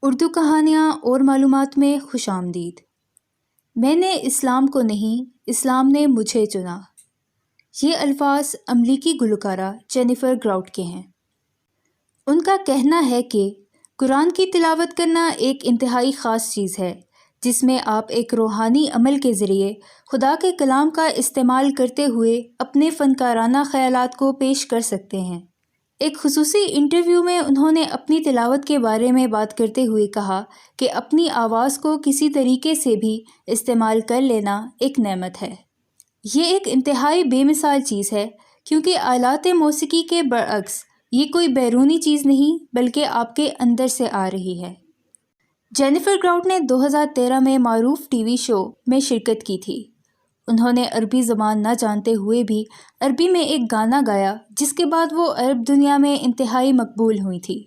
اردو کہانیاں اور معلومات میں خوش آمدید۔ میں نے اسلام کو نہیں، اسلام نے مجھے چنا۔ یہ الفاظ امریکی گلوکارہ جینیفر گراؤٹ کے ہیں۔ ان کا کہنا ہے کہ قرآن کی تلاوت کرنا ایک انتہائی خاص چیز ہے جس میں آپ ایک روحانی عمل کے ذریعے خدا کے کلام کا استعمال کرتے ہوئے اپنے فنکارانہ خیالات کو پیش کر سکتے ہیں۔ ایک خصوصی انٹرویو میں انہوں نے اپنی تلاوت کے بارے میں بات کرتے ہوئے کہا کہ اپنی آواز کو کسی طریقے سے بھی استعمال کر لینا ایک نعمت ہے۔ یہ ایک انتہائی بے مثال چیز ہے کیونکہ آلات موسیقی کے برعکس یہ کوئی بیرونی چیز نہیں بلکہ آپ کے اندر سے آ رہی ہے۔ جینیفر گراؤٹ نے 2013 میں معروف ٹی وی شو میں شرکت کی تھی۔ انہوں نے عربی زبان نہ جانتے ہوئے بھی عربی میں ایک گانا گایا جس کے بعد وہ عرب دنیا میں انتہائی مقبول ہوئی تھی۔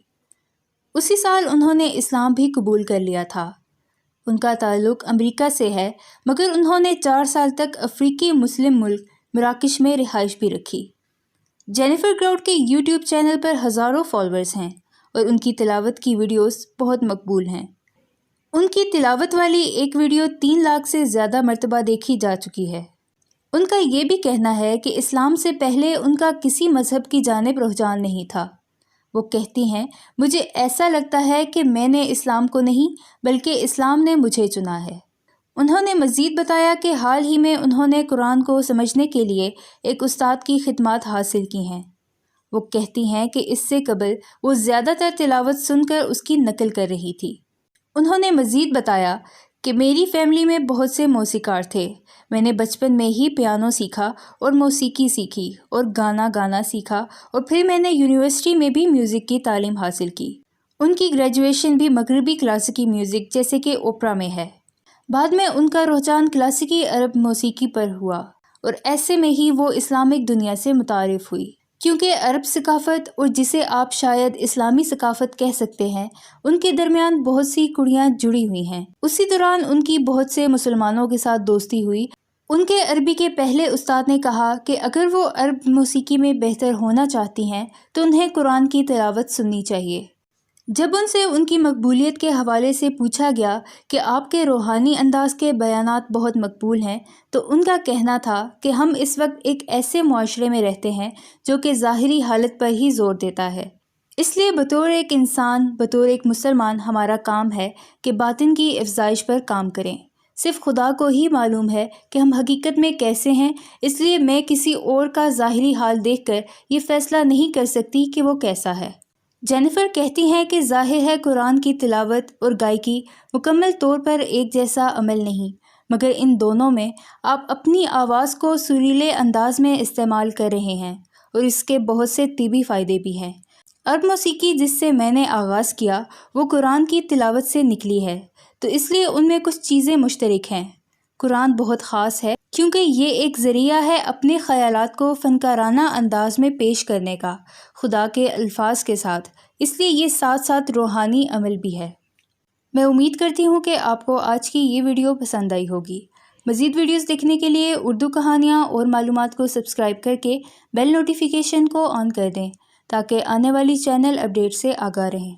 اسی سال انہوں نے اسلام بھی قبول کر لیا تھا۔ ان کا تعلق امریکہ سے ہے مگر انہوں نے 4 سال تک افریقی مسلم ملک مراکش میں رہائش بھی رکھی۔ جینیفر گراؤٹ کے یوٹیوب چینل پر ہزاروں فالوورز ہیں اور ان کی تلاوت کی ویڈیوز بہت مقبول ہیں۔ ان کی تلاوت والی ایک ویڈیو 3 لاکھ سے زیادہ مرتبہ دیکھی جا چکی ہے۔ ان کا یہ بھی کہنا ہے کہ اسلام سے پہلے ان کا کسی مذہب کی جانب رجحان نہیں تھا۔ وہ کہتی ہیں، مجھے ایسا لگتا ہے کہ میں نے اسلام کو نہیں بلکہ اسلام نے مجھے چنا ہے۔ انہوں نے مزید بتایا کہ حال ہی میں انہوں نے قرآن کو سمجھنے کے لیے ایک استاد کی خدمات حاصل کی ہیں۔ وہ کہتی ہیں کہ اس سے قبل وہ زیادہ تر تلاوت سن کر اس کی نقل کر رہی تھی۔ انہوں نے مزید بتایا کہ میری فیملی میں بہت سے موسیقار تھے۔ میں نے بچپن میں ہی پیانو سیکھا اور موسیقی سیکھی اور گانا سیکھا اور پھر میں نے یونیورسٹی میں بھی میوزک کی تعلیم حاصل کی۔ ان کی گریجویشن بھی مغربی کلاسیکی میوزک جیسے کہ اوپرا میں ہے۔ بعد میں ان کا رجحان کلاسیکی عرب موسیقی پر ہوا اور ایسے میں ہی وہ اسلامک دنیا سے متعارف ہوئی کیونکہ عرب ثقافت اور جسے آپ شاید اسلامی ثقافت کہہ سکتے ہیں ان کے درمیان بہت سی کڑیاں جڑی ہوئی ہیں۔ اسی دوران ان کی بہت سے مسلمانوں کے ساتھ دوستی ہوئی۔ ان کے عربی کے پہلے استاد نے کہا کہ اگر وہ عرب موسیقی میں بہتر ہونا چاہتی ہیں تو انہیں قرآن کی تلاوت سننی چاہیے۔ جب ان سے ان کی مقبولیت کے حوالے سے پوچھا گیا کہ آپ کے روحانی انداز کے بیانات بہت مقبول ہیں تو ان کا کہنا تھا کہ ہم اس وقت ایک ایسے معاشرے میں رہتے ہیں جو کہ ظاہری حالت پر ہی زور دیتا ہے، اس لیے بطور ایک انسان، بطور ایک مسلمان ہمارا کام ہے کہ باطن کی افزائش پر کام کریں۔ صرف خدا کو ہی معلوم ہے کہ ہم حقیقت میں کیسے ہیں، اس لیے میں کسی اور کا ظاہری حال دیکھ کر یہ فیصلہ نہیں کر سکتی کہ وہ کیسا ہے۔ جینیفر کہتی ہیں کہ ظاہر ہے قرآن کی تلاوت اور گائیکی مکمل طور پر ایک جیسا عمل نہیں، مگر ان دونوں میں آپ اپنی آواز کو سریلے انداز میں استعمال کر رہے ہیں اور اس کے بہت سے طبی فائدے بھی ہیں۔ عرب موسیقی جس سے میں نے آغاز کیا وہ قرآن کی تلاوت سے نکلی ہے تو اس لیے ان میں کچھ چیزیں مشترک ہیں۔ قرآن بہت خاص ہے کیونکہ یہ ایک ذریعہ ہے اپنے خیالات کو فنکارانہ انداز میں پیش کرنے کا خدا کے الفاظ کے ساتھ، اس لیے یہ ساتھ ساتھ روحانی عمل بھی ہے۔ میں امید کرتی ہوں کہ آپ کو آج کی یہ ویڈیو پسند آئی ہوگی۔ مزید ویڈیوز دیکھنے کے لیے اردو کہانیاں اور معلومات کو سبسکرائب کر کے بیل نوٹیفیکیشن کو آن کر دیں تاکہ آنے والی چینل اپڈیٹ سے آگاہ رہیں۔